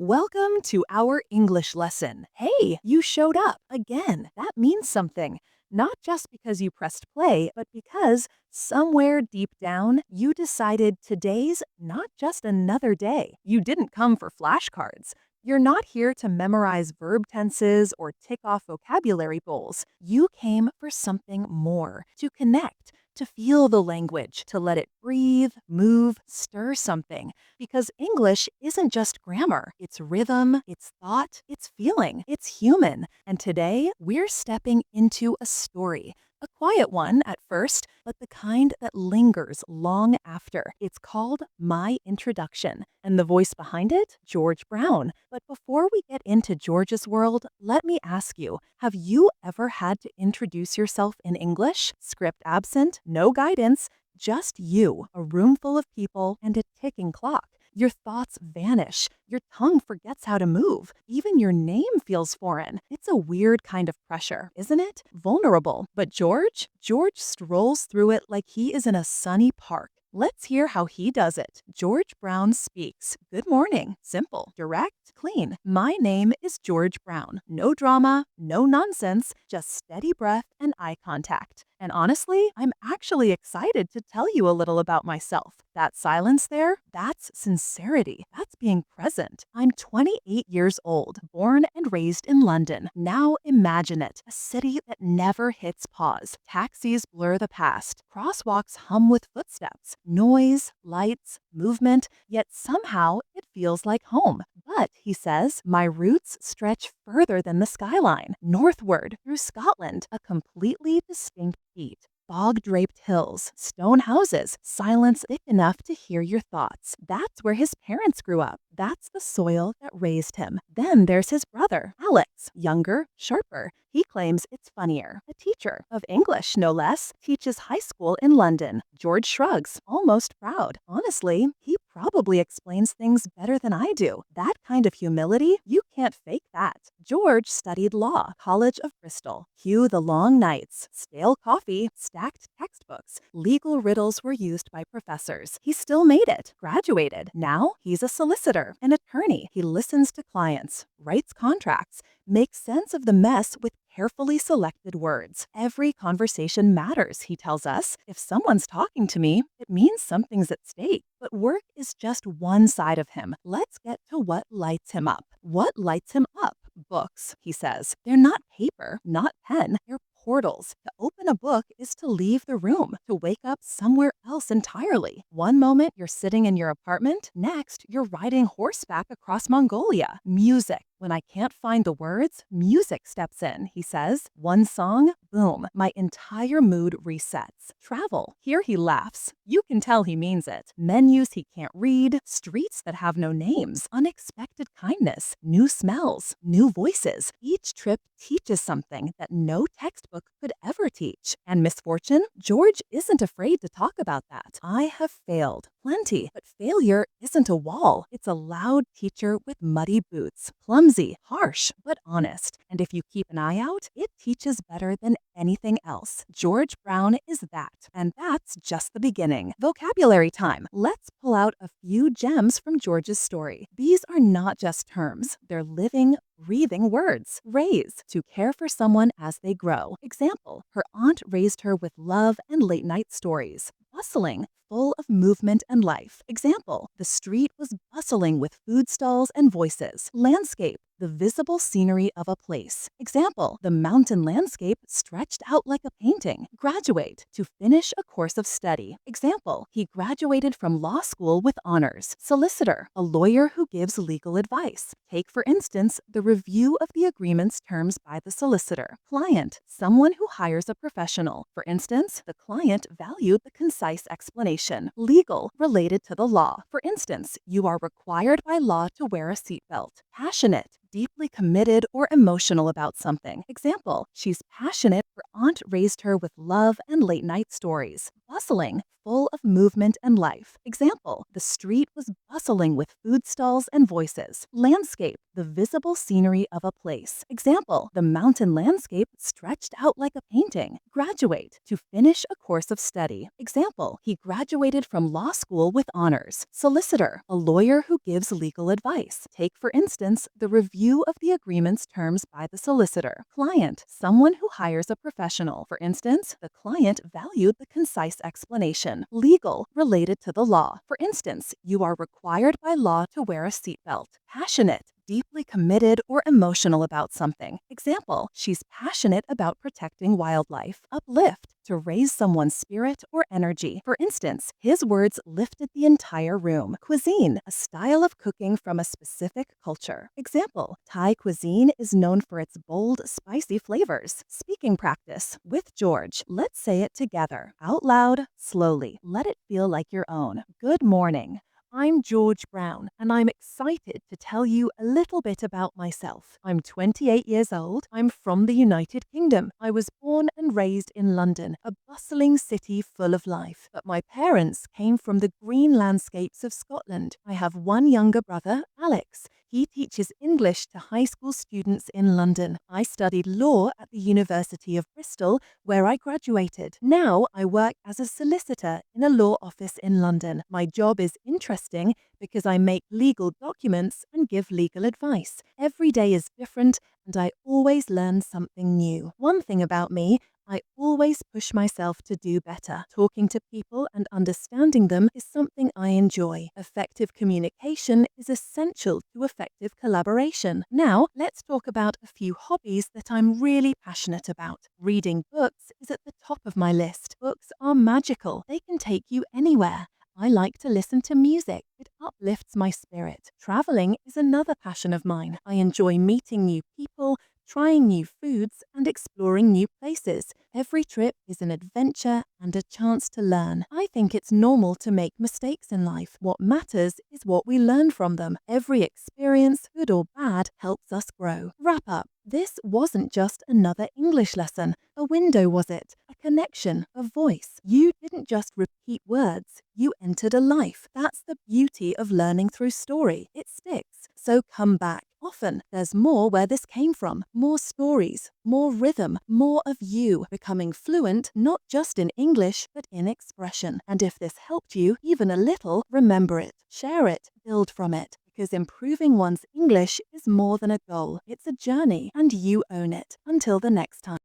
Welcome to our English lesson. Hey, you showed up again. That means something. Not just because you pressed play, but because somewhere deep down, you decided today's not just another day. You didn't come for flashcards. You're not here to memorize verb tenses or tick off vocabulary bowls. You came for something more, to connect, to feel the language, to let it breathe, move, stir something. Because English isn't just grammar, it's rhythm, it's thought, it's feeling, it's human. And today, we're stepping into a story. A quiet one at first, but the kind that lingers long after. It's called My Introduction, and the voice behind it, George Brown. But before we get into George's world, let me ask you, have you ever had to introduce yourself in English? Script absent, no guidance, just you, a room full of people, and a ticking clock. Your thoughts vanish. Your tongue forgets how to move. Even your name feels foreign. It's a weird kind of pressure, isn't it? Vulnerable. But George strolls through it like he is in a sunny park. Let's hear how he does it. George Brown speaks. Good morning. Simple, direct, clean. My name is George Brown. No drama, no nonsense, just steady breath and eye contact. And honestly, I'm actually excited to tell you a little about myself. That silence there, that's sincerity. That's being present. I'm 28 years old, born and raised in London. Now imagine it, a city that never hits pause. Taxis blur the past. Crosswalks hum with footsteps. Noise, lights, movement, yet somehow it feels like home. But, he says, my roots stretch further than the skyline, northward through Scotland, a completely distinct beat. Fog-draped hills, stone houses, silence thick enough to hear your thoughts. That's where his parents grew up. That's the soil that raised him. Then there's his brother, Alex, younger, sharper. He claims it's funnier. A teacher of English, no less, teaches high school in London. George shrugs, almost proud. Honestly, he probably explains things better than I do. That kind of humility, you can't fake that. George studied law, College of Bristol. Cue the long nights, stale coffee, stacked textbooks. Legal riddles were used by professors. He still made it, graduated. Now he's a solicitor, an attorney. He listens to clients, writes contracts, makes sense of the mess with carefully selected words. Every conversation matters, he tells us. If someone's talking to me, it means something's at stake. But work is just one side of him. Let's get to what lights him up. What lights him up? Books, he says. They're not paper, not pen. They're portals. To open a book is to leave the room, to wake up somewhere else entirely. One moment you're sitting in your apartment, next you're riding horseback across Mongolia. Music. When I can't find the words, music steps in, he says. One song, boom, my entire mood resets. Travel. Here he laughs. You can tell he means it. Menus he can't read, streets that have no names, unexpected kindness, new smells, new voices. Each trip teaches something that no textbook could ever teach. And misfortune? George isn't afraid to talk about that. I have failed. Plenty. But failure isn't a wall. It's a loud teacher with muddy boots. Clumsy, harsh, but honest. And if you keep an eye out, it teaches better than anything else. George Brown is that. And that's just the beginning. Vocabulary time. Let's pull out a few gems from George's story. These are not just terms. They're living, breathing words. Raise, to care for someone as they grow. Example, her aunt raised her with love and late night stories. Bustling, full of movement and life. Example, the street was bustling with food stalls and voices. Landscape, the visible scenery of a place. Example, the mountain landscape stretched out like a painting. Graduate, to finish a course of study. Example, he graduated from law school with honors. Solicitor, a lawyer who gives legal advice. Take, for instance, the review of the agreement's terms by the solicitor. Client, someone who hires a professional. For instance, the client valued the concise explanation. Legal, related to the law. For instance, you are required by law to wear a seatbelt. Passionate, deeply committed or emotional about something. Example, she's passionate. Her aunt raised her with love and late night stories. Bustling, full of movement and life. Example, the street was bustling with food stalls and voices. Landscape, the visible scenery of a place. Example, the mountain landscape stretched out like a painting. Graduate, to finish a course of study. Example, he graduated from law school with honors. Solicitor, a lawyer who gives legal advice. Take, for instance, the review of the agreement's terms by the solicitor. Client, someone who hires a professional. For instance, the client valued the concise explanation. Legal, related to the law. For instance, you are required by law to wear a seatbelt. Passionate, deeply committed or emotional about something. Example, she's passionate about protecting wildlife. Uplift, to raise someone's spirit or energy. For instance, his words lifted the entire room. Cuisine, a style of cooking from a specific culture. Example, Thai cuisine is known for its bold, spicy flavors. Speaking practice. With George, let's say it together. Out loud, slowly. Let it feel like your own. Good morning. I'm George Brown, and I'm excited to tell you a little bit about myself. I'm 28 years old. I'm from the United Kingdom. I was born and raised in London, a bustling city full of life. But my parents came from the green landscapes of Scotland. I have one younger brother, Alex. He teaches English to high school students in London. I studied law at the University of Bristol, where I graduated. Now I work as a solicitor in a law office in London. My job is interesting because I make legal documents and give legal advice. Every day is different, and I always learn something new. One thing about me, I always push myself to do better. Talking to people and understanding them is something I enjoy. Effective communication is essential to effective collaboration. Now, let's talk about a few hobbies that I'm really passionate about. Reading books is at the top of my list. Books are magical. They can take you anywhere. I like to listen to music. It uplifts my spirit. Traveling is another passion of mine. I enjoy meeting new people, trying new foods, and exploring new places. Every trip is an adventure and a chance to learn. I think it's normal to make mistakes in life. What matters is what we learn from them. Every experience, good or bad, helps us grow. Wrap up. This wasn't just another English lesson. A window, was it? A connection, a voice. You didn't just repeat words. You entered a life. That's the beauty of learning through story. It sticks. So come back. Often, there's more where this came from. More stories, more rhythm, more of you becoming fluent, not just in English, but in expression. And if this helped you even a little, remember it. Share it. Build from it. Because improving one's English is more than a goal. It's a journey, and you own it. Until the next time.